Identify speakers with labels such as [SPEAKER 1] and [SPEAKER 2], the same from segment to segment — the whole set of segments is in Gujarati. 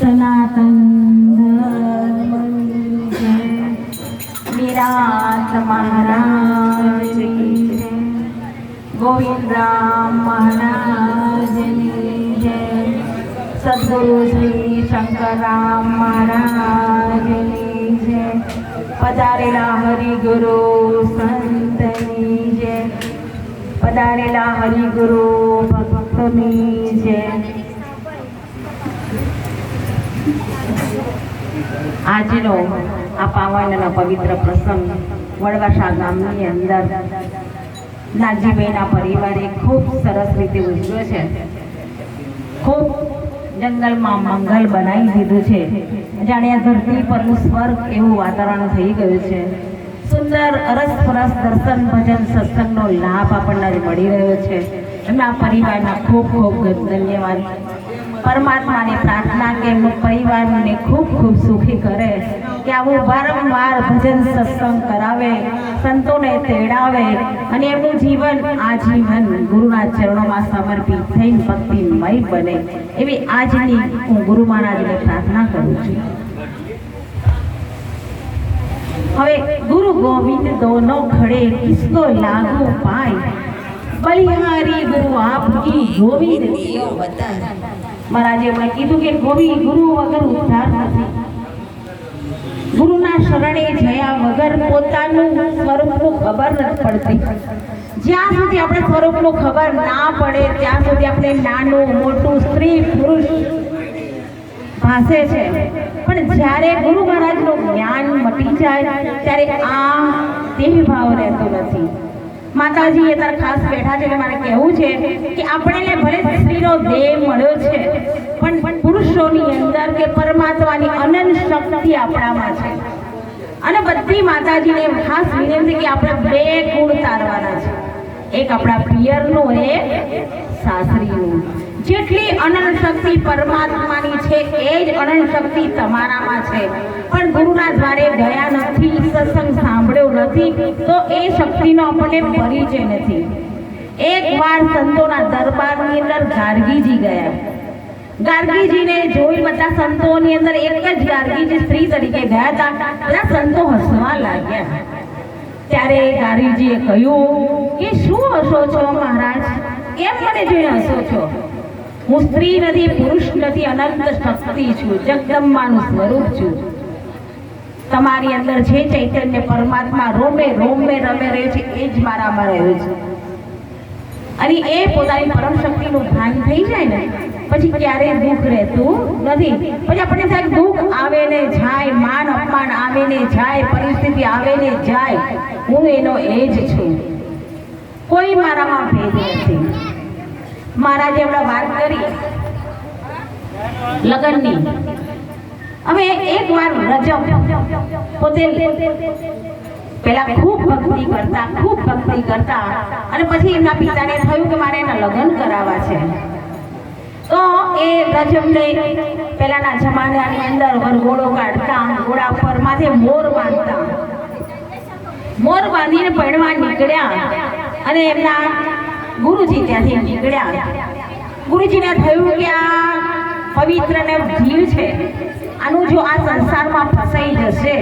[SPEAKER 1] सनातन धर्म जय, विराट महाराज की जय, गोविंद राम महाराज की जय, सद्गुरु श्री शंकर राम महाराज की जय, पधारेला हरिगुरु संतनी जय, पधारेला हरिगुरु भक्तनी जय। આજનો આ પાવન અને પવિત્ર પ્રસંગ વડવાસા ગામની અંદર નાગજીભાઈના પરિવારે ખૂબ સરસ રીતે ઉજવ્યો છે। ખૂબ જંગલમાં મંગલ બનાવી દીધું છે, જાણે આ ધરતી પરનું સ્વર્ગ એવું વાતાવરણ થઈ ગયું છે। સુંદર અરસપરસ દર્શન ભજન સત્સંગનો લાભ આપણને મળી રહ્યો છે। એમના પરિવારના ખૂબ ખૂબ ધન્યવાદ। પરમાત્માને પ્રાર્થના કે એમનો પરિવારને ખૂબ ખૂબ સુખી કરે, કે આવું વારંવાર ભજન સત્સંગ કરાવે, સંતોને તેડાવે અને એમનું જીવન આજીવન ગુરુના ચરણોમાં સમર્પિત થઈને ભક્તિમય બને, એવી આજની હું ગુરુ મહારાજને પ્રાર્થના કરું છું। હવે ગુરુ ગોવિંદ દોનો ખડે કિસકો લાગુ પાય, બલિહારી ગુરુ આપકી ગોવિંદ દિયો વતન। મહારાજે એમણે કીધું કે ગુરુ વગર ઉદ્ધાર નથી, ગુરુના શરણે જયા વગર પોતાનું સ્વરૂપનું ખબર નથી પડતી। જ્યાં સુધી આપણે સ્વરૂપનું ખબર ના પડે ત્યાં સુધી આપણે નાનું મોટું સ્ત્રી પુરુષ ભાસે છે, પણ જ્યારે ગુરુ મહારાજનું જ્ઞાન મટી જાય ત્યારે આ દેહ ભાવ રહેતો નથી। માતાજી એ તાર ખાસ બેઠા છે, મારે કહેવું છે કે આપણે ભલે સ્ત્રીનો દેહ મળ્યો છે, પણ પુરુષોની અંદર કે પરમાત્માની અનંત શક્તિ આપણામાં છે। અને બધી માતાજીને ખાસ વિનંતી કે આપણે બે ગુણ તારવાના છે, એક આપણા પિયરનું, એક સાસરીનું। જેટલી અનંત શક્તિ પરમાત્માની છે એ જ અનંત શક્તિ તમારામાં છે, પણ ગુરુના દ્વારે ગયા નથી, સત્સંગ સાંભળ્યો નથી તો એ શક્તિનો આપણને પરિચય નથી। એકવાર સંતોના દરબારની અંદર ગાર્ગીજી ગયા, ગાર્ગીજીને જોઈ બધા સંતોની અંદર એક જ ગાર્ગીજી સ્ત્રી તરીકે ગયા હતા, બધા સંતો હસવા લાગ્યા। ત્યારે ગાર્ગીજીએ કહ્યું કે શું હસો છો મહારાજ, કેમ મને જોઈને હસો છો? હું સ્ત્રી નથી, પુરુષ નથી, અનંત શક્તિ છું, જગદંબાનું સ્વરૂપ છું। તમારી અંદર જે ચૈતન્ય પરમાત્મા રોમે રોમે રમે રહે છે એ જ મારામાં રહ્યો છે। અને એ પોતાની પરમ શક્તિનું ભાન થઈ જાય ને પછી ક્યારેય દુઃખ રહેતું નથી। પછી આપણને થાય દુઃખ આવે ને જાય, માન અપમાન આવે ને જાય, પરિસ્થિતિ આવે ને જાય, હું એનો એ જ છું, કોઈ મારામાં ભેદ નથી। મહારાજે હમણાં વાત કરી લગ્નની। હવે એક વાર રજબ પોતે પેલા ખૂબ ભક્તિ કરતા અને પછી એમના પિતાને થયું કે મારે એના લગ્ન કરાવવા છે, તો એ રજબને પેલાના જમાનાની અંદર વરઘોડો કાઢતા, ઘોડા ઉપર માથે મોર બાંધીને પરણવા નીકળ્યા। અને એમના ગુરુજી ત્યાંથી નીકળ્યા। ગુરુજીને થયું કે આ પવિત્ર ને જીવ છે, આનું જો આ સંસારમાં ફસાઈ જશે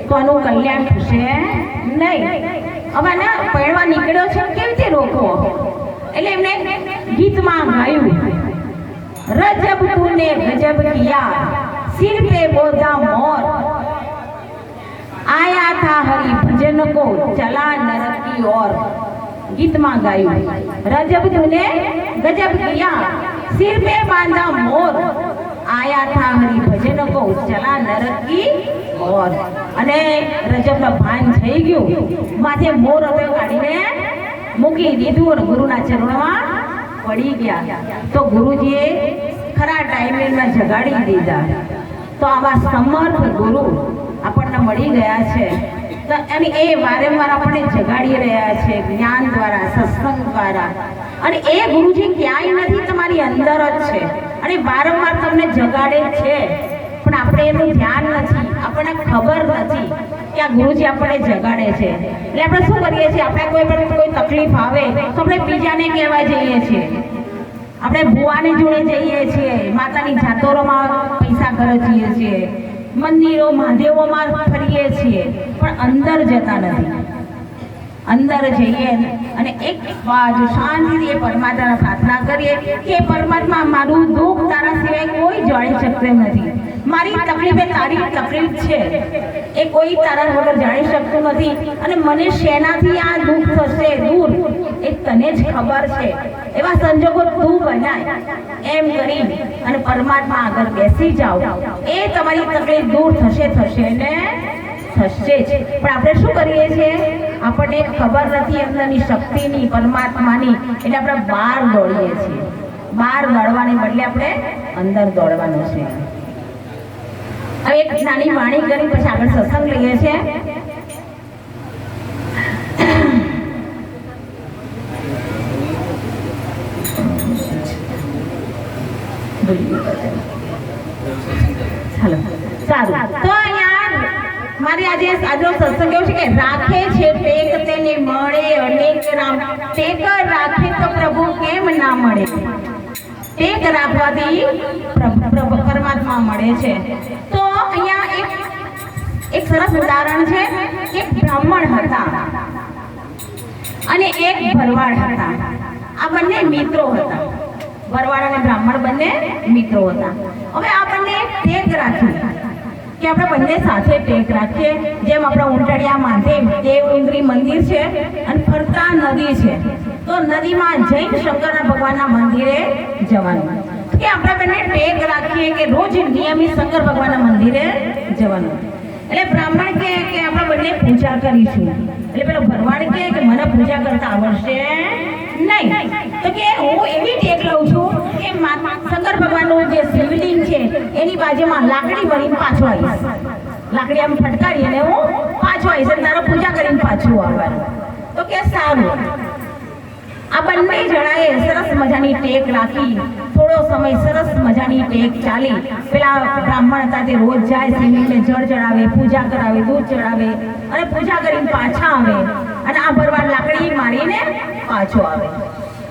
[SPEAKER 1] તો આનું કલ્યાણ થશે નહીં। હવે ને પરણવા નીકળ્યો છે, કેવી રીતે રોકવો? એટલે એમને ગીતમાં ગાયું, રજબ તૂને ગજબ કિયા, સિર પે બોધા મોર, આયા થા હરિ ભજન કો, ચલા નરક की ओर। ગીતમાં ગાયું, રજબ તૂને ગજબ કિયા, સિર પે બાંધા મોર, આયા થા હરિ ભજન કો, ચલા નરક की ओर। અને રજબના ભાન થઈ ગયું, માથે મોર હવે કાઢીને મૂકી દીધું અને ગુરુના ચરણોમાં પડી ગયા। તો ગુરુજીએ ખરા ટાઈમે એમને જગાડી દીધા। તો આવા સમર્થ ગુરુ આપણને મળી ગયા છે, અને એ વારંવાર આપણને જગાડી રહ્યા છે જ્ઞાન દ્વારા, સત્સંગ દ્વારા। અને એ ગુરુજી ક્યાંય નથી, તમારી અંદર જ છે અને વારંવાર તમને જગાડે છે, પણ આપણે એનું ધ્યાન નથી, આપણને ખબર નથી કે આ ગુરુજી આપણને જગાડે છે। એટલે આપણે શું કરીએ છીએ, આપણે કોઈ તકલીફ આવે તો આપણે બીજાને કહેવા જઈએ છીએ, આપણે ભુવાની જોડે જઈએ છીએ, માતાની જાતરોમાં પૈસા ખર્ચીએ છીએ, મંદિરો મહાદેવોમાં ફરીએ છીએ, પણ અંદર જતા નથી. અંદર જઈએ અને એક બાજુ શાંતિથી એ પરમાત્માને પ્રાર્થના કરીએ કે પરમાત્મા, મારું દુઃખ તારા સિવાય કોઈ જાણી શકતું નથી, મારી તકલીફ એ તારી તકલીફ છે, એ કોઈ તારા વગર જાણી શકતું નથી, અને મને શેનાથી આ દુઃખ થશે દૂર એ તને જ ખબર છે, એવા સંજોગો તું બનાય. એમ કરી અને પરમાત્મા આગળ બેસી જાઓ, એ તમારી તકલીફ દૂર થશે ને થશે જ. પણ આપણે શું કરીએ છીએ, આપણને ખબર નથી અંદરની શક્તિની, પરમાત્માની, એટલે આપણે બહાર દોડીએ છીએ. બહાર દોડવાને બદલે આપણે અંદર દોડવાનું છે. હવે એક નાની વાણી કરી પછી આગળ સત્સંગ લઈએ છીએ. ચાલો સારું. તો અહીંયા મારી આજનો સત્સંગ એવું છે કે રાખે છે ટેક તેને મળે અનેક રામ, ટેક રાખે તો પ્રભુ કેમ ના મળે. ટેક રાખવાથી પરમાત્મા મળે છે. તો અહીંયા એક સરસ ઉદાહરણ છે. એક બ્રાહ્મણ હતા અને એક ભરવાડ હતા. આ બંને મિત્રો હતા. ભરવાડ અને બ્રાહ્મણ બંને મિત્રો હતા. હવે આ બંને ટેક રાખી કે આપણે બંને સાથે ટેક રાખીએ. જેમ આપણા ઊંટડિયા મહાદેવ દેવ ડુંગરી મંદિર છે અને ફરતા નદી છે, તો નદીમાં જૈન શંકરના ભગવાનના મંદિરે જવાનું. કે આપણે બંને ટેક રાખીએ કે રોજ નિયમિત શંકર ભગવાનના મંદિરે જવાનું. એટલે બ્રાહ્મણ કે આપણે બંને પૂજા કરીશું. એટલે પેલો ભરવાડ કે મને પૂજા કરતા આવડશે નહીં. તો કે હું એવી ટેક લઉં છું કે શંકર ભગવાનનું જે શિવલિંગ છે એની બાજુમાં લાકડી ભરીને પાછો આવીશ. લાકડી આમ ફટકારી અને હું પાછો આવીશ અને તારો પૂજા કરીને પાછું આવવાનું. તો કે સારું. આ બંને જણાએ સરસ મજાની ટેક રાખી. થોડો સમય સરસ મજાની ટેક ચાલી. પેલા બ્રાહ્મણ હતા તે રોજ જાય, શિવલિંગને જળ ચડાવે, પૂજા કરાવે, દૂધ ચડાવે અને પૂજા કરીને પાછા આવે. અને આ ભરવાડ લાકડી મારીને પાછો આવે.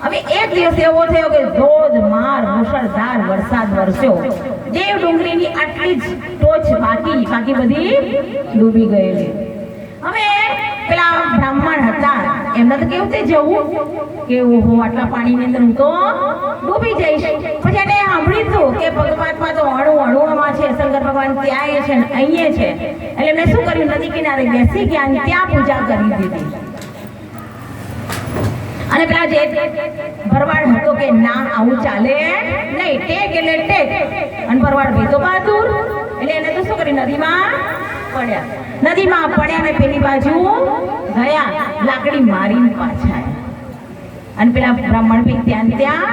[SPEAKER 1] હવે એક દિવસ એવો થયો કે ધોધમાર મુશળધાર વરસાદ વરસ્યો. દેવ ડુંગરીની આટલી જ ટોચ બાકી બધી ડૂબી ગયેલી. હવે પેલા બ્રાહ્મણ હતા એમને તો કેવું તે જવું કે ઓહો આટલા પાણીની અંદર હું તો ડૂબી જઈશ. પછી એને સાંભળ્યું કે પરમાત્મા તો અણુમાં છે, શંકર ભગવાન ત્યાં છે ને અહીંયા છે. એટલે એમને શું કર્યું, નદી કિનારે બેસી ગયા અને ત્યાં પૂજા કરી દીધી. અને પેલા જે ભરવાડ હતો કે ના આવું ચાલે નહીં, ટેક એટલે ટેક. અને ભરવાડ ભાઈ તો બહાદુર, એટલે એને તો શું કર્યું, નદીમાં પડ્યા ને પેલી બાજુ ગયા, લાકડી મારીને પાછા. અને પેલા બ્રાહ્મણ ભાઈ ત્યાં રહ્યા.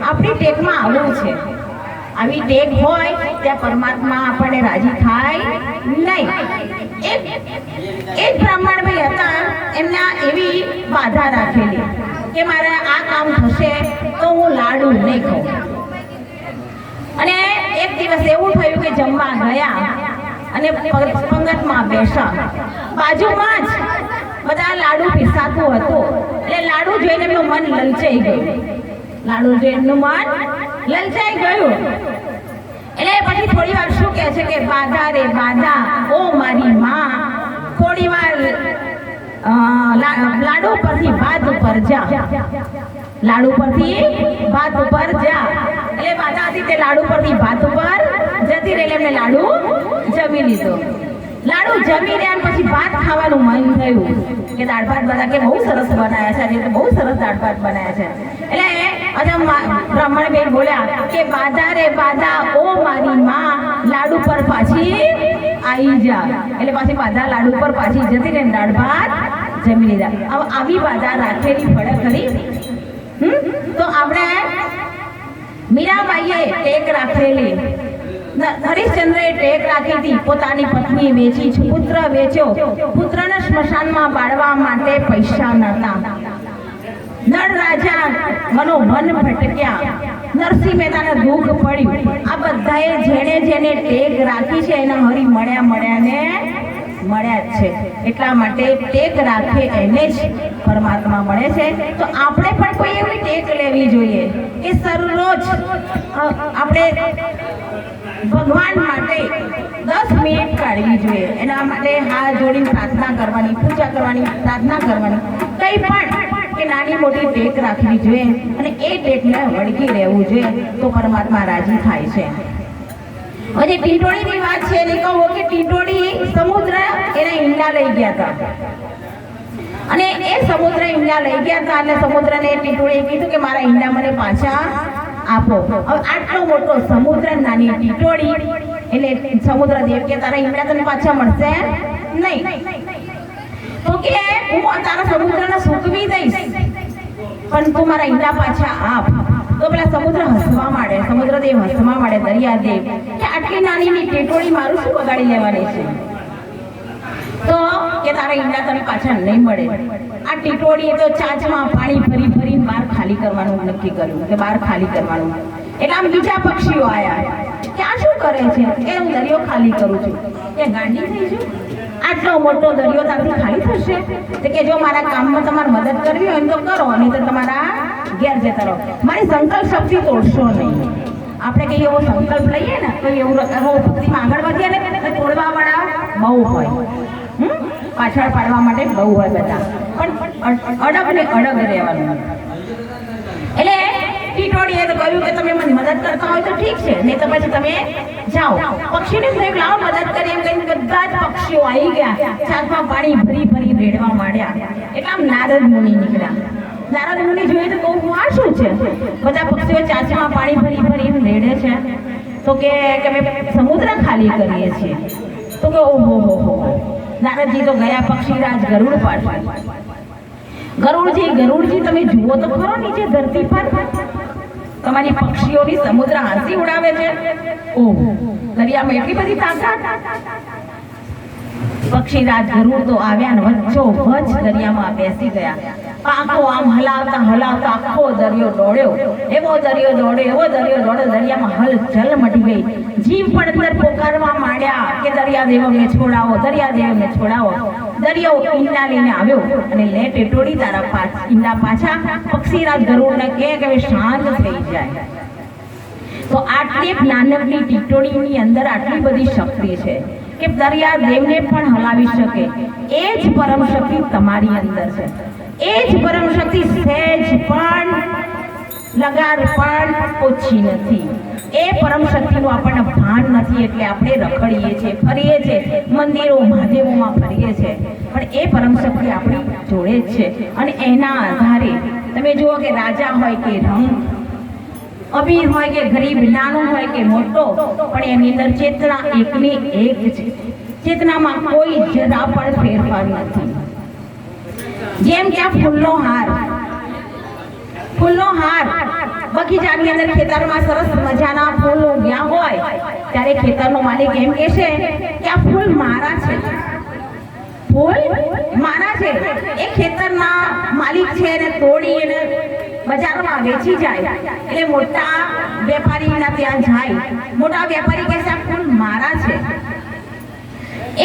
[SPEAKER 1] આપણી ટેકમાં આવું છે. આવી ટેક હોય ત્યાં પરમાત્મા આપણને રાજી થાય નહીં. એક બ્રાહ્મણ ભાઈ હતા, એમના એવી બાધા રાખેલી કે મારે આ કામ થશે તો હું લાડુ નહીં ખાઉં. અને એક દિવસ એવું થયું કે જમવા ગયા અને પંગતમાં બેસા. બાજુમાં જ બધા લાડુ પીસાતું હતું. એટલે લાડુ જોઈને એમનું મન લલચાઈ ગયું. એટલે પછી થોડી વાર શું કહે છે કે બાધા રે બાધા ઓ મારી માં, થોડી વાર લાડુ પરથી ભાત ઉપર જા. લાડુ પરથી ભાત ઉપર જા. એટલે બાધા હતી તે લાડુ પરથી ભાત ઉપર જતી રહી. એમને લાડુ જમી લીધો. લાડુ જમી રહ્યા પછી ભાત ખાવાનું મન થયું કે દાળ ભાત બધા કે બહુ સરસ બનાવ્યા છે, બહુ સરસ દાળ ભાત બનાવ્યા છે. એટલે બ્રાહ્મણ બેન બોલ્યા કે બાધા રે બાધા ઓ મારી માં, લાડુ પર પાછી આવી જા. એટલે પાછી બાધા લાડુ પર પાછી જતી રહી, દાળ ભાત જમી લીધા. હવે આવી બાધા રાખેલી પડે ખરી. તો આપણે મીરાબાઈએ ટેક રાખેલી. હરિશ્ચંદ્રએ ટેક રાખી હતી. પોતાની પત્ની વેચી, પુત્ર વેચ્યો. પુત્રને સ્મશાનમાં બાળવા માટે પૈસા નહોતા. નળ રાજા મનોમન ભટક્યા. નરસિંહ મહેતાને દુઃખ પડ્યું. આ બધાએ જેને ટેક રાખી છે એને હરી મળ્યા જ છે. એટલા માટે ટેક રાખે એને જ પરમાત્મા મળે છે. તો આપણે પણ કોઈ એવી ટેક લેવી જોઈએ કે સરોજ આપણે ભગવાન માટે 10 મિનિટ કાઢવી જોઈએ. એના માટે હાથ જોડીને પ્રાર્થના કરવાની, પૂજા કરવાની, પ્રાર્થના કરવાની, કંઈ પણ કે નાની મોટી ટેક રાખવી જોઈએ અને એ ટેકને વળગી રહેવું જોઈએ તો પરમાત્મા રાજી થાય છે. હજી ટીટોળીની વાત છે ને કહું કે ટીટોળી સમુદ્ર એના ઈંડા લઈ ગયા હતા અને એ સમુદ્ર ઈંડા લઈ ગયા હતા એટલે સમુદ્રને ટીટોળીએ કીધું કે મારા ઈંડા મને પાછા આપો. હવે આટલો મોટો સમુદ્ર, નાની ટીટોળી, એટલે સમુદ્ર દેવ કે તારા ઈંડા તને પાછા મળશે નહીં. તો કે હું તારા સમુદ્રને સૂકવી દઈશ પણ તું મારા ઈંડા પાછા આપ. તો પેલા સમુદ્ર હસવા માંડે, સમુદ્રદેવ હસવા માંડે, દરિયાદેવ કે આટલી નાની ટીટોળી મારું શું બગાડી લેવાની છે? તો કે તારા ઈંડા તને પાછા નહીં મળે. આ ટીટોળીએ તો ચાંચમાં પાણી ભરી ભરીને બહાર ખાલી કરવાનું નક્કી કર્યું કે બહાર ખાલી કરવાનું. એટલે આમ બીજા પક્ષીઓ આવ્યા કે આ શું કરે છે? કે હું દરિયો ખાલી કરું છું. કે ગાંડી થઈ છું? આટલો મોટો દરિયો તારથી ખાલી થશે? તો કે જો મારા કામમાં તમારે મદદ કરવી હોય તો કરો, નહીં તો તમારા ઘેર જતા રહો. મારી સંકલ્પ શક્તિ તોડશો નહીં. આપણે કઈ એવો સંકલ્પ લઈએ ને તો એવું ભક્તિમાં આગળ વધીએ ને તોડવા વાળા બહુ હોય, પાછળ પાડવા માટે બહુ હોય બધા, પણ અડગ ને અડગ રહેવાનું. એટલે ટીટોળીએ તો કહ્યું કે તમે મને મદદ કરતા હોય તો ઠીક છે, નહીં તો પછી તમે જાઓ. પક્ષીને થયું લાવો મદદ કરી એમ કહીને બધા જ પક્ષીઓ આવી ગયા, ચાંચમાં પાણી ભરી ભરી રેડવા માંડ્યા. એટલે આમ નારદ મુનિ નીકળ્યા. નારદ મુનિ જોઈએ તો કહું આ શું છે? બધા પક્ષીઓ ચાંચમાં પાણી ભરી ભરી રેડે છે. તો કે અમે સમુદ્ર ખાલી કરીએ છીએ. તો કે ઓહો હો હો. નારદજી તો ગયા પક્ષીરાજ ગરુડ પાસે. ગરુડજી તમે જુઓ તો ખરો નીચે ધરતી પર તમારી પક્ષીઓની સમુદ્ર હાંસી ઉડાવે છે. ઓહ, દરિયામાં એટલી બધી તાકાત. પક્ષીરાજ ગરુડ તો આવ્યા ને વચ્ચો વચ દરિયામાં બેસી ગયા. પાંખો આમ હલાવતા હલાવતા આખો દરિયો દોડ્યો. એવો દરિયો દોડ્યો, દરિયામાં હલચલ મટી ગઈ. જીવ પણ અંદર પોકારવા માંડ્યા કે દરિયાદેવ અમને છોડાવો, દરિયાદેવ અમને છોડાવો. દરિયો ઈંડા લઈને આવ્યો અને લે ટીટોળી તારા ઈંડા પાછા. પક્ષીરાજ ગરુડને કહે કે શાંત થઈ જાય. તો આટલી નાનકડી ટીટોળીની અંદર આટલી બધી શક્તિ છે કે દરિયાદેવને પણ હલાવી શકે. એ જ પરમ શક્તિ તમારી અંદર છે. એ જ પરમ શક્તિ સહેજ પણ લગાર પણ ઓછી નથી. એ પરમ શક્તિનું આપણને ભાન નથી એટલે આપણે રખડીએ છીએ, ફરીએ છીએ, મંદિરો મહાદેવોમાં ફરીએ છીએ, પણ એ પરમ શક્તિ આપણી જોડે જ છે. અને એના આધારે તમે જુઓ કે રાજા હોય કે રંગ, અમીર હોય કે ગરીબ, નાનો હોય કે મોટો, પણ એની અંદર ચેતના એકની એક છે. ચેતનામાં કોઈ જરા પણ ફેરફાર નથી. જેમ કે ફૂલનો હાર બગીચાની અંદર ખેતરમાં સરસ મજાના ફૂલ ઉગ્યા હોય ત્યારે ખેતરનો માલિક એમ કહેશે કે આ ફૂલ મારા છે, ફૂલ મારા છે. એ ખેતરના માલિક છે એને તોડી એને બજારમાં વેચી જાય એટલે મોટા વેપારીના ત્યાં જાય. મોટા વેપારી કહેશે આ ફૂલ મારા છે.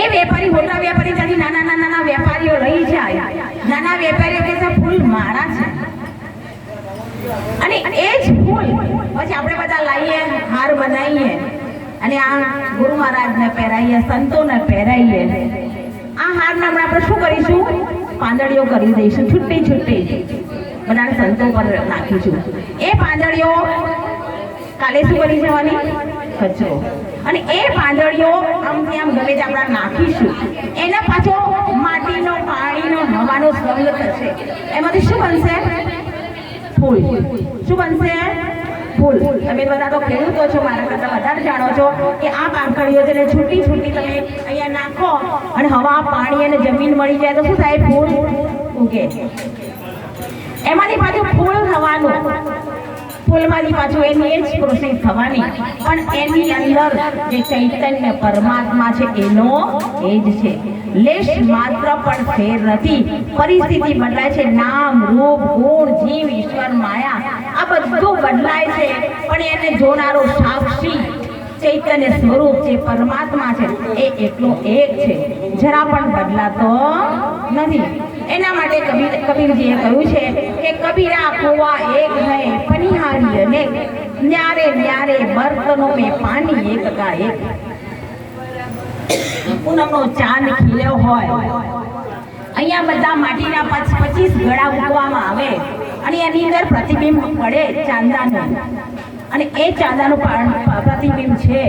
[SPEAKER 1] એ વેપારી મોટા વેપારી ત્યાંથી નાના વેપારીઓ લઈ જાય. નાના વેપારીઓ કહેશે ફૂલ મારા છે. અને એ જ ફૂલ પછી આપણે બધા લાવીએ, હાર બનાવીએ અને આ ગુરુ મહારાજને પહેરાવીએ, સંતોને પહેરાવીએ. આ હારને આપણે શું કરીશું? પાંદડીઓ કરી દઈશું, છૂટી બધા સંતો પર નાખીશું. એ પાંદડીઓ કાલે શું કરી જવાની? કચરો. અને એ પાંદડીઓ આમ ત્યાં ગમે તે આપણે નાખીશું. એના પાછો માટીનો, પાણીનો, હવાનો સંગ થશે. એમાંથી શું બનશે? ફૂલ. શું બનશે? ફૂલ. તમે બધા તો ખેડૂતો છો, મારા કરતા વધારે જાણો છો કે આ પાંખડીઓ છે ને છૂટી તમે અહીંયા નાખો અને હવા, પાણી અને જમીન મળી જાય તો શું થાય? ફૂલ ઉગે. એમાંથી પાછું ફૂલ થવાનું, ફૂલમાંથી પાછું એની એ જ પ્રોસેસ થવાની, પણ એની અંદર જે ચૈતન્ય પરમાત્મા છે એનો એ જ છે. લેશ માત્ર પણ ફેર નથી. પરિસ્થિતિ બદલાય છે, નામ, રૂપ, ગુણ, જીવ, ઈશ્વર, માયા આ બધું બદલાય છે, પણ એને જોનારો સાક્ષી ચૈતન્ય સ્વરૂપ જે પરમાત્મા છે એ એકલો એક છે, જરા પણ બદલાતો નથી. એના માટે કબીરજીએ કહ્યું છે કે કબીરા કુવા એક હૈ પનિહારી અનેક, ન્યારે ન્યારે બર્તનો મેં પાણી એક કા એક. પૂનમનો ચાંદ ખીલ્યો હોય, અહીંયા બધા માટીના 25 ગળા મૂકવામાં આવે અને એની અંદર પ્રતિબિંબ પડે ચાંદાનું, અને એ ચાંદાનું પ્રતિબિંબ છે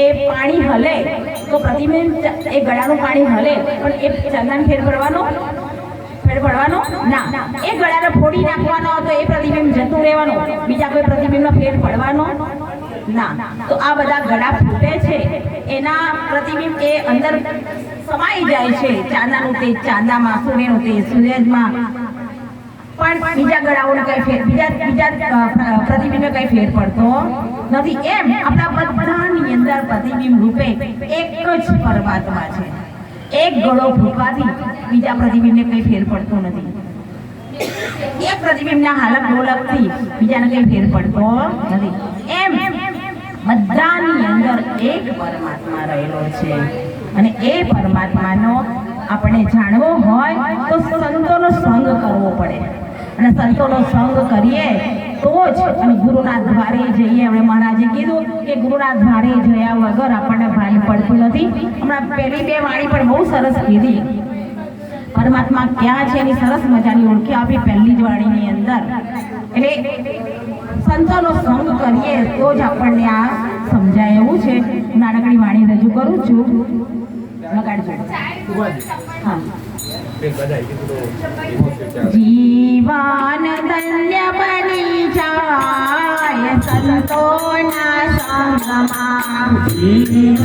[SPEAKER 1] એ પાણી હલે તો પ્રતિબિંબ એ ગળાનું પાણી હલે, પણ એ ચાંદાને ફેર પડવાનો ના. એ ગળાને ફોડી નાખવાનો તો એ પ્રતિબિંબ જતું રહેવાનું, બીજા કોઈ પ્રતિબિંબનો ફેર પડવાનો ના. તો આ બધા ગળા ફૂટે છે એના પ્રતિબિંબ એ અંદર સમાઈ જાય છે. ચાંદાનું તેજ ચાંદામાં, સૂર્યનું તેજ સૂર્યમાં, પણ બીજા ગળાઓને કઈ ફેર, બીજા પ્રતિબિંબને કઈ ફેર પડતો નથી. એમ આપણા બધાની અંદર પ્રતિબિંબ રૂપે એક જ પરમાત્મા છે. એક ગળો ફૂટવાથી બીજા પ્રતિબિંબને કઈ ફેર પડતો નથી. એક પ્રતિબિંબના હાલક ડોલકથી બીજાને કઈ ફેર પડતો નથી. એમ બધાની અંદર એક પરમાત્મા રહેલો છે, અને એ પરમાત્માનો આપણે જાણવો હોય તો સંતોનો સંગ કરવો પડે, અને સંતોનો સંગ કરીએ તો જ, અને ગુરુના દ્વારે જઈએ. હવે મહારાજે કીધું કે ગુરુના દ્વારે જયા વગર આપણને ભાન પડતું નથી. હમણાં પહેલી 2 વાણી પણ બહુ સરસ કીધી, પરમાત્મા ક્યાં છે એની સરસ મજાની ઓળખી આપી પહેલી જ વાણીની અંદર. એટલે સંતોનો સંગ કરીએ તો જ આપણને આ સમજાય એવું છે. નાનકડી વાણી રજૂ કરું છું, લગાડજો. હા. જીવન ધન્ય બની જાય સંતોના સંગમાં, જીવન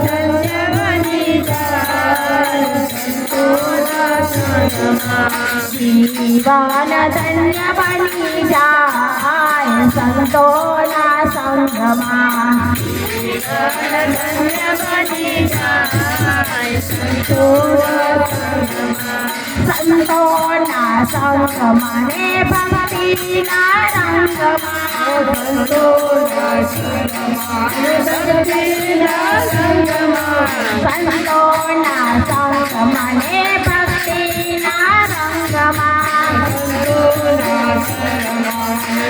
[SPEAKER 1] ધન્ય બની જાય સંતોના સંગમાં, જીવન ધન્ય બની જાય સંતોના સંગમાં, જીવન ધન્ય બની જાય સંતોના સંતોના સંગમાં રે ભક્તિના રંગમાં, સંતોના સંગમાં ભક્તિના રંગમાં, સંતોના સંગમાં રે ભક્તિના રંગમાં, સંતોના સંગમાં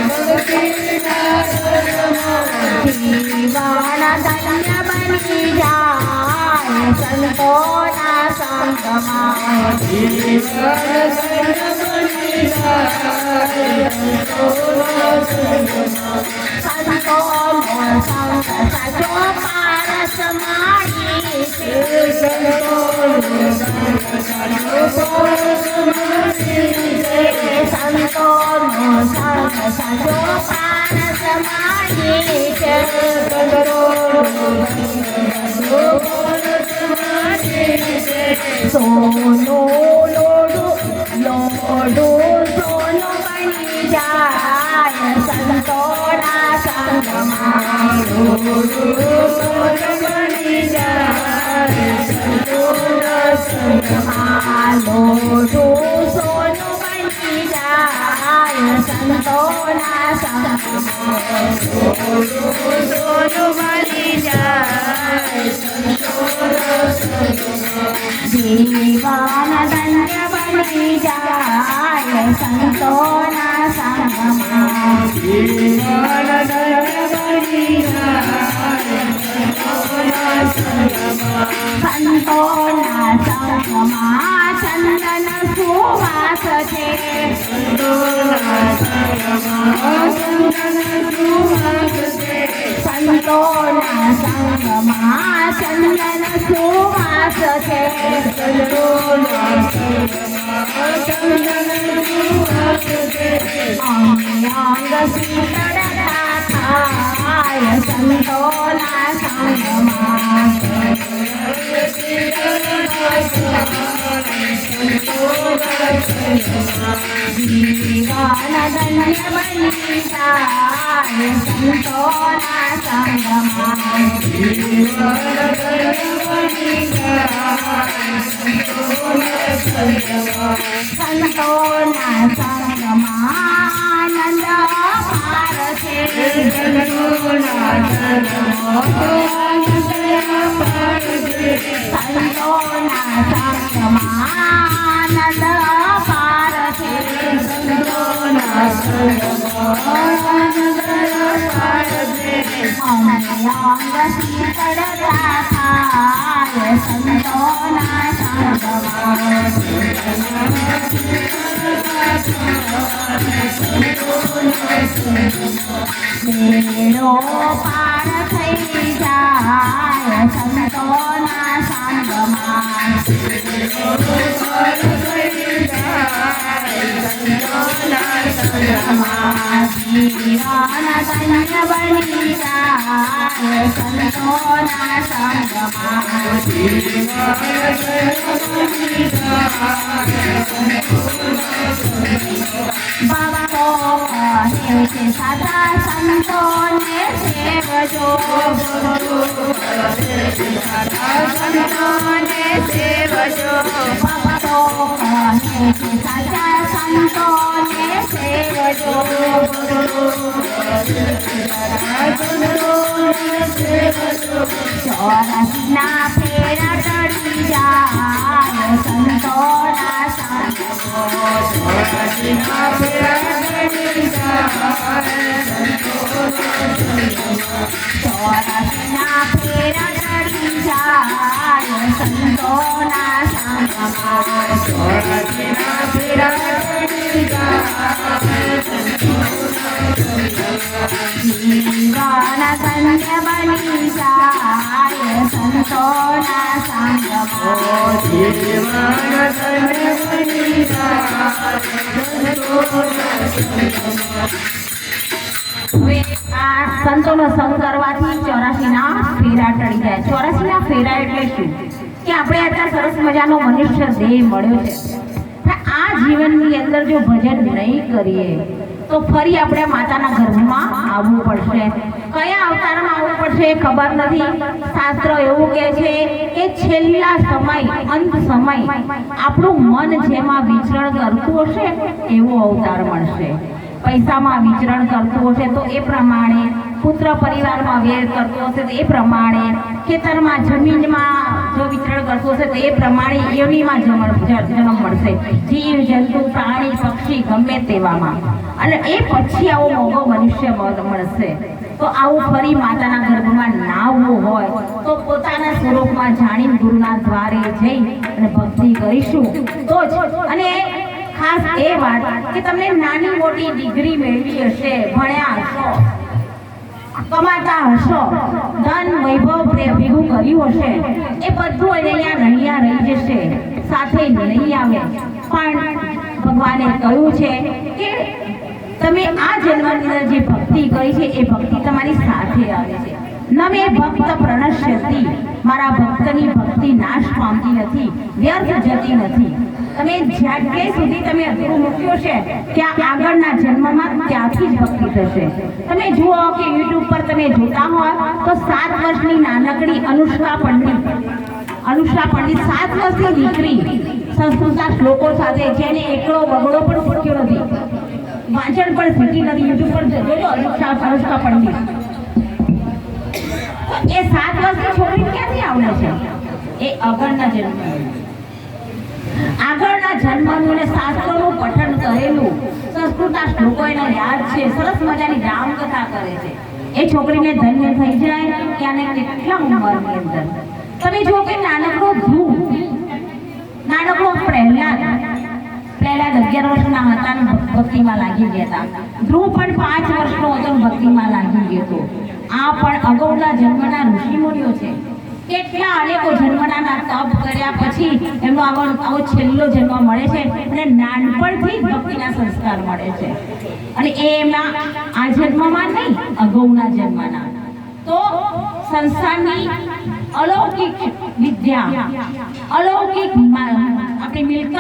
[SPEAKER 1] ભક્તિના રંગમાં, જીવન ધન્ય બની જાય સંતોના સંગમાં, જીવન ધન્ય બની જાય સંતોના સંગમાં, સંતોનો સંગ સાચો પારસ માણી છે, સંતોનો સંગ સાચો પારસ માણી છે, સંતોનો સંગ સાચો પારસ માણી છે, સંતોનો સંગ સાચો પારસ માણી છે. સોનું લોડું સોનું બની જાય સંતોના સંગમાં, લોડું સોનું બની જાય સંતોના સંગમાં, લોડું સોનું બની જાય સંતોના સંગમાં, લોડું સોનું બની જાય સંતોના સંગમાં, જીવન ધન્ય બની જાય સંતોના સંગમાં, જીવન ધન્ય બની જાય સંતોના સંગમાં, સંતોના સંગમાં ચંદન સુવાસ છે, સંતોના સંગમાં ચંદન સુવાસ છે, સંતોના સંગમાં ચંદન સુવાસ છે, સંતોના સંગમાં ચંદન સુવાસ છે, અંગ અંગ શીતળતા થાય સંતોના સંગમાં, શીતળતા થાય સંતોના સંગમાં, જીવન ધન્ય બની જાય સંતોના સંગમાં, જીવન ધન્ય બની જાય સંતોના સંગમાં, સંતોના સંગમાં આનંદ અપાર છે, સંતોના સંગમાં આનંદ અપાર છે, સંતોના સંગમાં આનંદ અંગ શીતળતા થાય સંતોના સંગમાં બેડો પાર થઈ જાય સંતોના સંગમાં જીવન ધન્ય બની જાય સંતોના સંગમાં ભક્તો કહે છે સદા સંતોને સેવજો સંતોને સેવજો ભક્તો કહે છે સદા સંતોને સેવજો ચોરસના ફેરા ચડી જાય સંતોના ચોરસના ફેરા ચડી જાય સંતોના સંગમાં ચોરસના ફેરા ચડી જીવન ધન્ય બની જાય સંતોના સંગમાં જીવન ધન્ય બની જાય સંતોનો સંગ કરવાથી 84ના ફેરા ટળી જાય. 84ના ફેરા એટલે શું કે આપણે અત્યારે સરસ મજાનો મનુષ્ય દેહ મળ્યો છે. આ જીવનની અંદર જો ભજન નહીં કરીએ તો ફરી આપણે માતાના ગર્ભમાં આવવું પડશે. કયા અવતારમાં આવવું પડશે એ ખબર નથી. શાસ્ત્ર એવું કહે છે કે છેલ્લા સમય અંત સમય આપણું મન જેમાં વિચરણ કરતું હશે એવો અવતાર મળશે. પૈસામાં વિચરણ કરતું હશે તો એ પ્રમાણે, પુત્ર પરિવારમાં વેર કરતો હશે તો એ પ્રમાણે, ખેતરમાં જમીનમાં જો વિચરણ કરતું હશે તો એ પ્રમાણે યોનિમાં જન્મ મળશે. જીવ જંતુ પ્રાણી પક્ષી ગમે તેવામાં. અને એ પછી આવો મોગો મનુષ્ય મળશે. તો આવું ફરી માતાના ગર્ભમાં ના આવવું હોય તો પોતાના સ્વરૂપમાં જાણીને ગુરુના દ્વારે જઈ અને ભક્તિ કરીશું તો જ. અને ખાસ એ વાત કે તમને નાની મોટી ડિગ્રી મેળવી હશે, ભણ્યા હશો, કમાતા હશો, ધન વૈભવ ભેગું કર્યું હશે, એ બધું અહીંયા રહી જશે, સાથે નહીં આવે. પણ ભગવાને કહ્યું છે કે તમે આ જન્મની અંદર જે ભક્તિ કરી છે એ ભક્તિ તમારી સાથે આવે છે. નમે ભક્ત પ્રણશ્યતિ, મારા ભક્તની ભક્તિ નાશ પામતી નથી, વ્યર્થ જતી નથી. તમે જ્યાં સુધી તમે અધૂરું મૂક્યો છે ત્યાં આગળના જન્મમાં ત્યાંથી જ ભક્તિ થશે. તમે જુઓ કે યુટ્યુબ પર તમે જોતા હોય તો 7 વર્ષની નાનકડી અનુષ્કા પંડિત 7 વર્ષની દીકરી સંસ્કૃતના શ્લોકો સાથે, જેને એકડો બગડો પણ શીખ્યો નથી, વાંચન પણ શીખી નથી. યુટ્યુબ પર જોજો અનુષ્કા પંડિત. એ 7 વર્ષની છોકરી ક્યાંથી આવડે છે? એ આગળના જન્મનું ને શાસ્ત્રોનું પઠન કરેલું, સંસ્કૃતના શ્લોકો એને યાદ છે, સરસ મજાની રામકથા કરે છે. એ છોકરીને ધન્ય થઈ જાય કે આને કેટલા ઉંમરની અંદર તમે જુઓ કે નાનકડો ધ્રુવ, નાનકડો પ્રહલાદ 11 વર્ષના હતા ને ભક્તિમાં લાગી ગયા હતા. ધ્રુવ પણ 5 વર્ષનો હતો ભક્તિમાં લાગી ગયો હતો. આ પણ અગાઉના જન્મના ઋષિમુનિઓ છે. કેટલા અનેકો જન્મના તપ કર્યા પછી એમનો આવો છેલ્લો જન્મ મળે છે અને નાનપણથી જ ભક્તિના સંસ્કાર મળે છે. અને એ એમના આ જન્મમાં નહીં, અગાઉના જન્મના. તો સંસારની અલૌકિક વિદ્યા, અલૌકિક આપણી મિલકત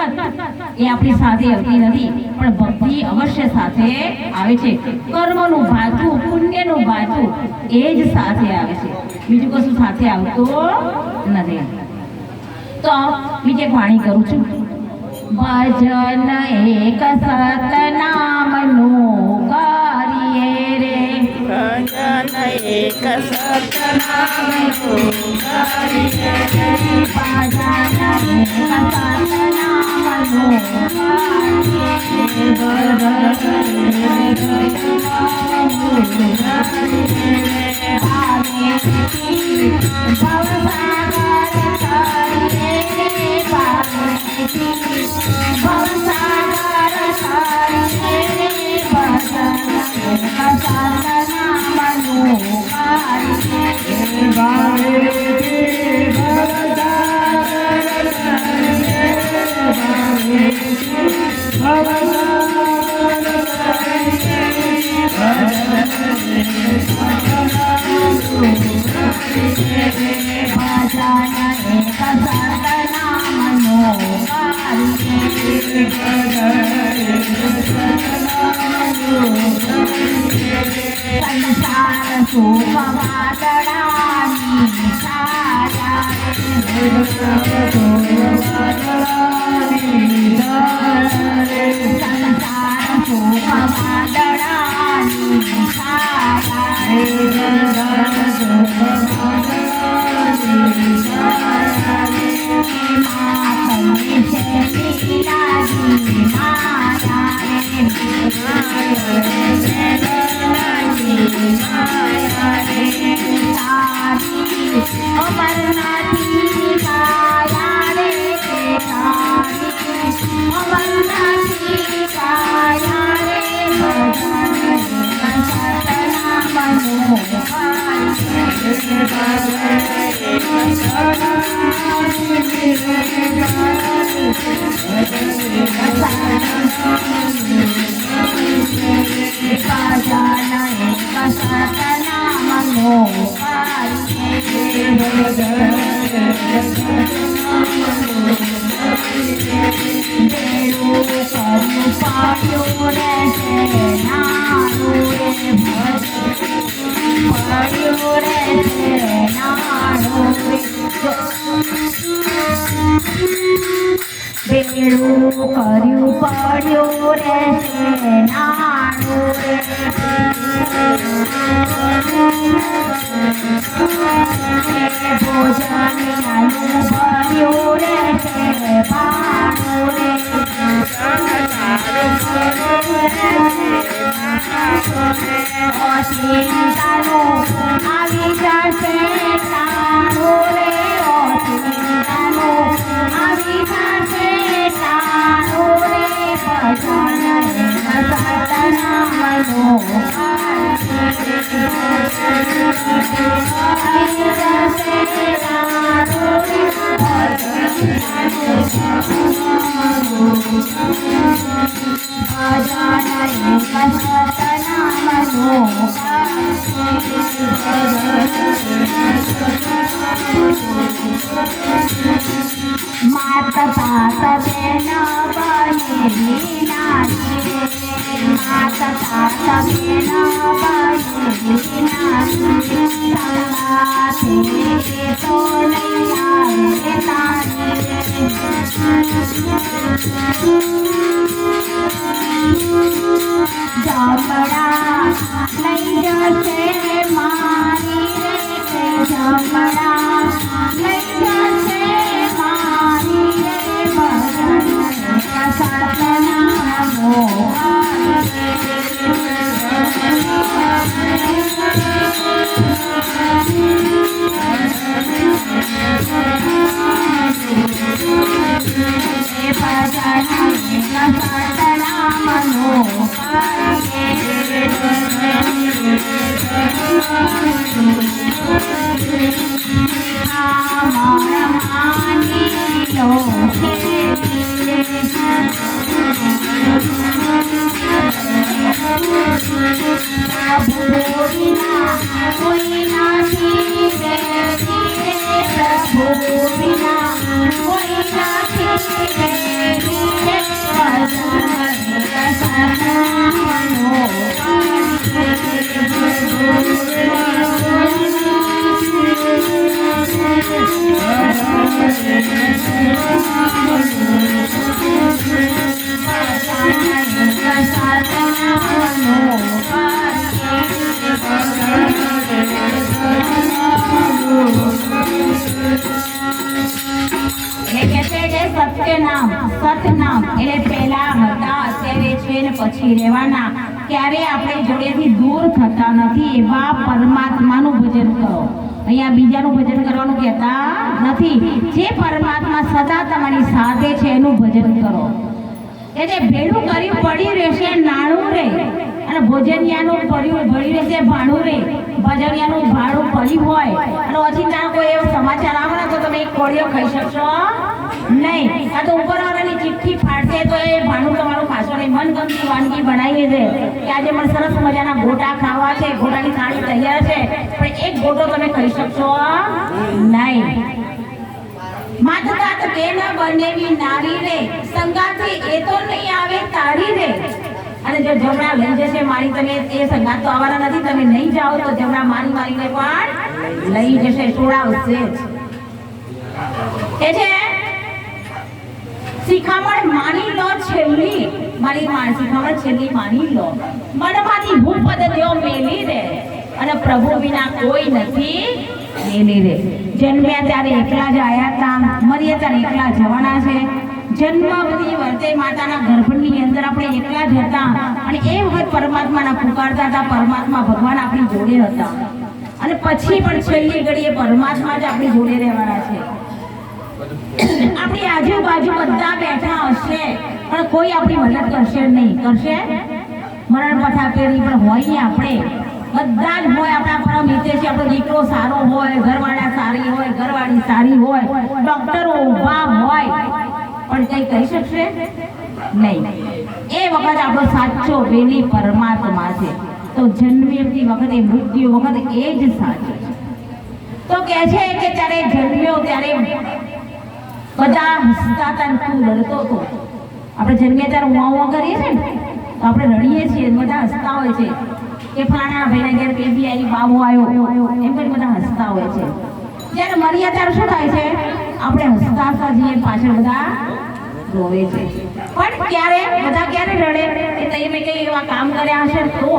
[SPEAKER 1] એ આપણી સાથે આવતી નથી, પણ ભક્તિ અવશ્ય સાથે આવે છે. કર્મનું ભાથું, પુણ્યનું ભાથું એ જ સાથે આવે છે, બીજું કશું સાથે આવતું નથી. તો બીજે વાણી કરું છું. ભજન એક સતનામનું કરીએ રે,
[SPEAKER 2] ભજન એક સતનામનું કરીએ રે,
[SPEAKER 1] ભજન એક સતનામનું બેડું કર્યું પડ્યું રે નાનું રે ભોજન આનું ભર્યું રે પાનું રે અચિંતાનું આવી જશે તારું રે અચિંતાનું આવી જશે તારું રે ભજન સતના મનો આવી જશે તારું રે માતા તાતા બેના બહેરી નાચે માતા તાતા બેના બહેરી નાચે તાતે તો નહીં આવે તારે જમડા લઈ જશે મારી રે જમડા લઈ જશે મારી રે ભજન સતના મનો સત્યનામ, સતનામ એટલે પહેલા હતા, અત્યારે છે ને પછી રહેવાના. ક્યારે આપણે જોડેથી દૂર થતા નથી એવા પરમાત્માનું ભજન કરો. અહીંયા બીજાનું ભજન કરવાનું કહેતા નથી. જે પરમાત્મા સદા તમારી સાથે છે એનું ભજન કરો. એટલે ભેડું કરી પડી રહેશે નાણું રે, અને ભોજનિયાનું પડ્યું ભળી રહેશે ભાણું રે. ભજનિયાનું ભાડું પડ્યું હોય અને ઓચિંતા કોઈ એવો સમાચાર આવે ને તો તમે એક કોળીઓ ખાઈ શકશો નહીં. આ તો ઉપરવાળાની ચિઠ્ઠી ફાટશે તો એ ભાણું તમારું ખાશો નહીં. મનગમતી વાનગી બનાવી છે કે આજે મને સરસ મજાના ગોટા ખાવા છે, ગોટાની થાળી તૈયાર છે, પણ એક ગોટો તમે ખાઈ શકશો નહીં. માતતા કે ન બનેવી નારી રે, સંગાથી એ તો નહીં આવે તારી રે. અને જો જમણા લઈ જશે મારી, તમે એ સંગાત તો આવવાના નથી, તમે નહીં જાઓ તો જમણા મારીને પણ લઈ જશે, છોડાવશે જ. એ છે શિખામણ માની લો છેલ્લી, મારી શિખામણ છેલ્લી માની લો. મનમાંથી ભૂપદ દેવ મેલી રે, અને પ્રભુ વિના કોઈ નથી મેલી રે. જન્મ્યા ત્યારે એકલા જ આયા હતા, મરીએ ત્યારે એકલા જવાના છે. જન્મથી વર્તે માતાના ગર્ભની અંદર આપણે એકલા જ હતા, અને એ વખત પરમાત્માના પુકારતા હતા. પરમાત્મા ભગવાન આપણી જોડે હતા, અને પછી પણ છેલ્લી ઘડીએ પરમાત્મા જ આપણી જોડે રહેવાના છે. આપણી આજુબાજુ બધા બેઠા હશે, પણ કોઈ આપણી મદદ કરશે નહીં. કરશે? મરણ પથાપેરી પણ હોય આપણે, બધા જ હોય. આપણા પરમ હિતેશી, આપણો દીકરો સારો હોય, ઘરવાળા સારી હોય, ઘરવાળી સારી હોય, ડોક્ટરો ઊભા હોય, પણ કઈ કહી શકશે નહીં. એ વખત આપણો સાચો બેલી પરમાત્મા છે. તો જન્મતી વખતે, મૃત્યુ વખતે એ જ સાચો છે. તો કહે છે કે ત્યારે જન્મ્યો ત્યારે બધા હસતા હતા, તું રડતો હતો. આપણે જન્મ્યા ત્યારે ઉવા કરીએ છીએ ને, તો આપણે રડીએ છીએ, બધા હસતા હોય છે કે ફલાણા ભાઈના ઘેર બેબી આવી, બાબો આવ્યો, એમ કરી બધા હસતા હોય છે. જ્યારે મરીએ ત્યારે શું થાય છે? આપણે હસતા હસતા જઈએ, પાછળ બધા રોવે છે. પણ ક્યારે બધા ક્યારે રડે? એ તમે કઈ એવા કામ કર્યા હશે તો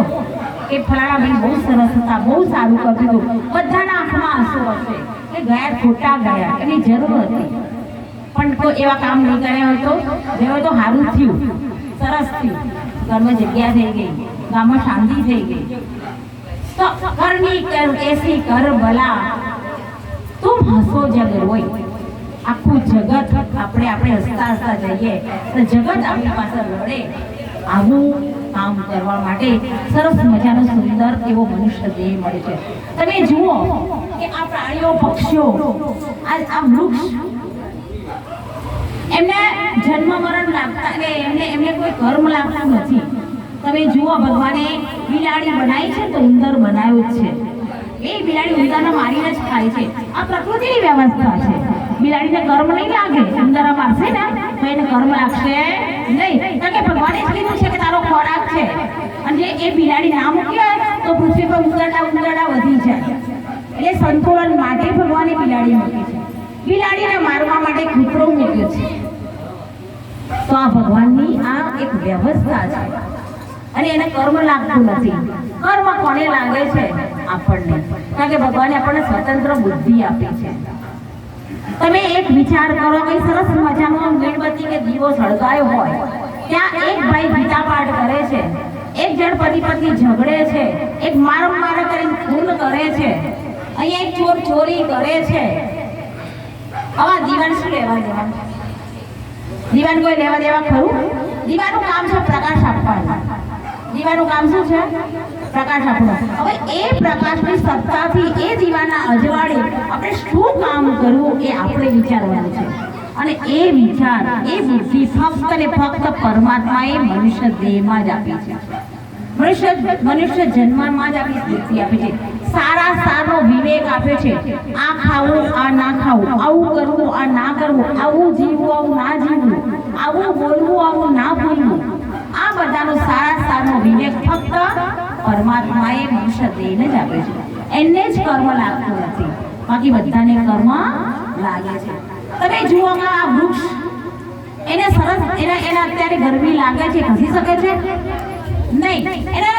[SPEAKER 1] કે ફલાણા ભાઈ બહુ સરસ હતા, બહુ સારું કરતું હતું, બધાના આંખમાં આંસુ હશે કે ગયા ખોટા ગયા, એની જરૂર હતી. પણ કોઈ એવા કામ નહીં કર્યા હોય તો જેવું તો સારું થયું, સરસ થયું, ઘરમાં જગ્યા થઈ ગઈ, ગામમાં શાંતિ થઈ ગઈ. તો કરની કર એસી કર ભલા, તું હસો જગ રોય. આખું જગત આપણે હસતા હસતા જઈએ તો જગત આપણી પાસે રડે. આવું કામ કરવા માટે સરસ મજાનો સુંદર એવો મનુષ્ય દેહ મળે છે. તમે જુઓ કે આ પ્રાણીઓ, પક્ષીઓ, આ વૃક્ષ, એમને જન્મ મરણ લાગતા ને એમને કોઈ કર્મ લાગતું નથી. તમે જુઓ, ભગવાને બિલાડી બનાવી છે તો ઉંદર બનાવ્યું જ છે. એ બિલાડી ઉંદરને મારીને જ ખાય છે. આ પ્રકૃતિની વ્યવસ્થા છે. બિલાડીને કર્મ નહીં લાગે, ઉંદર મારશે ને તો એને કર્મ લાગશે નહીં, કારણ કે ભગવાને જ કીધું છે કે તારો ખોરાક છે. અને એ બિલાડી ના મૂકી તો પૃથ્વી પર ઉંદરડા વધી જાય. એટલે સંતુલન માટે ભગવાને બિલાડી મૂકી છે. બિલાડીને મારવા માટે કૂતરો મૂક્યો છે. તો આ ભગવાનની આ એક વ્યવસ્થા છે, અને એને કર્મ લાગતું નથી. કર્મ કોને લાગે છે? આપણને, કારણ કે ભગવાને આપણને સ્વતંત્ર બુદ્ધિ આપી છે. તમે એક વિચાર કરો, કઈ સરસ મજાનો મીણબત્તી કે દીવો સળગાયો હોય, ત્યાં એક ભાઈ ગીતા પાઠ કરે છે, એક જણ પતિ પત્ની ઝઘડે છે, એક માર કરીને ખૂન કરે છે, અહીંયા એક ચોર ચોરી કરે છે. આવા દીવાન શું લેવા દેવા? દીવાન કોઈ લેવા દેવા ખરું? દીવાનું કામ છે પ્રકાશ આપવાનું. દીવાનું કામ શું છે? પ્રકાશ આપવાનો. હવે એ પ્રકાશની સત્તાથી એ દીવાના અજવાળે આપણે શું કામ કરવું એ આપણે વિચારવાનું છે. અને એ વિચાર, એ બુદ્ધિ ફક્ત ને ફક્ત પરમાત્માએ મનુષ્ય દેહમાં જ આપી છે. મનુષ્ય જન્મમાં જ આપણી બુદ્ધિ આપી છે. સારા સારો વિવેક આપ્યો છે. આ ખાવું, આ ના ખાવું, આવું કરવું, આ ના કરવું, આવું જીવવું, આવું ના જીવવું, આવું બોલવું, આવું ના બોલવું, આ બધાનો સારો વિવેક ફક્ત પરમાત્માએ મનુષ્ય દેહને જ આપ્યો છે. એને જ કર્મ લાગતું નથી, બાકી બધાને કર્મ લાગે છે. તમે જુઓ આ વૃક્ષ, એને સરસ, એને અત્યારે ગરમી લાગે છે, ખસી શકે છે નહીં. એને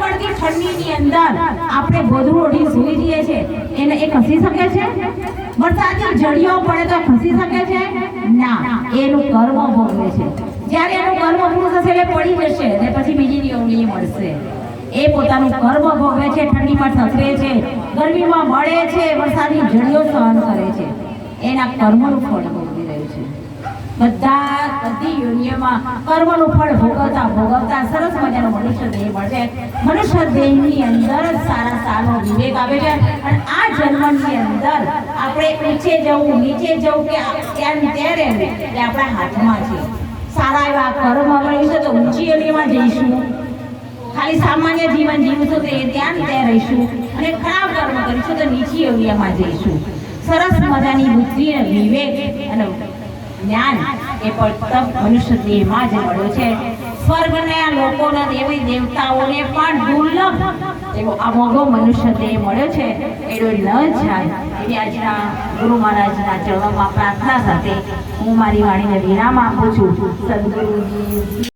[SPEAKER 1] પડતી ઠંડીની અંદર આપણે ગોદડું ઓઢી સૂઈ જઈએ છીએ, એને એ ખસી શકે છે? વરસાદની જડીઓ પડે તો ખસી શકે છે ના, એનું કર્મ ભોગવે છે. જ્યારે એનું કર્મ પૂરું થશે એટલે પડી જશે અને પછી બીજી યોની મળશે. એ પોતાનું કર્મ ભોગવે છે, ઠંડીમાં સસરે છે, ગરમીમાં મળે છે, વરસાદની ઝડીઓ સહન કરે છે. એના કર્મનું ફળ ભોગવી રહ્યું છે. બધી યોનિઓમાં કર્મનું ફળ ભોગવતા સરસ મજાનો મનુષ્ય દેહ મળશે. મનુષ્ય દેહની અંદર જ સારા સારો વિવેક આવે છે. અને આ જન્મની અંદર આપણે ઊંચે જવું નીચે જવું કે ત્યાં રહેવું એ આપણા હાથમાં છે. સારા એવા કર્મ મળ્યું છે તો ઊંચી યોનિમાં જઈશું. ખાલી સામાન્ય જીવન જીવશું તો એ ત્યાં ને ત્યાં રહીશું. અને ખરાબ કર્મ કરીશું તો નીચી યોનિમાં જઈશું. સરસ મજાની બુદ્ધિ અને વિવેક અને જ્ઞાન એ પણ મનુષ્ય દેહમાં જ મળ્યો છે. સ્વર્ગના લોકોના દેવી દેવતાઓને પણ દુર્લભ એવો અમોઘો મનુષ્ય દેહ મળ્યો છે. એનો ન જાય એવી આજના ગુરુ મહારાજના ચરણોમાં પ્રાર્થના સાથે હું મારી વાણીને વિરામ આપું છું. સદગુરુજી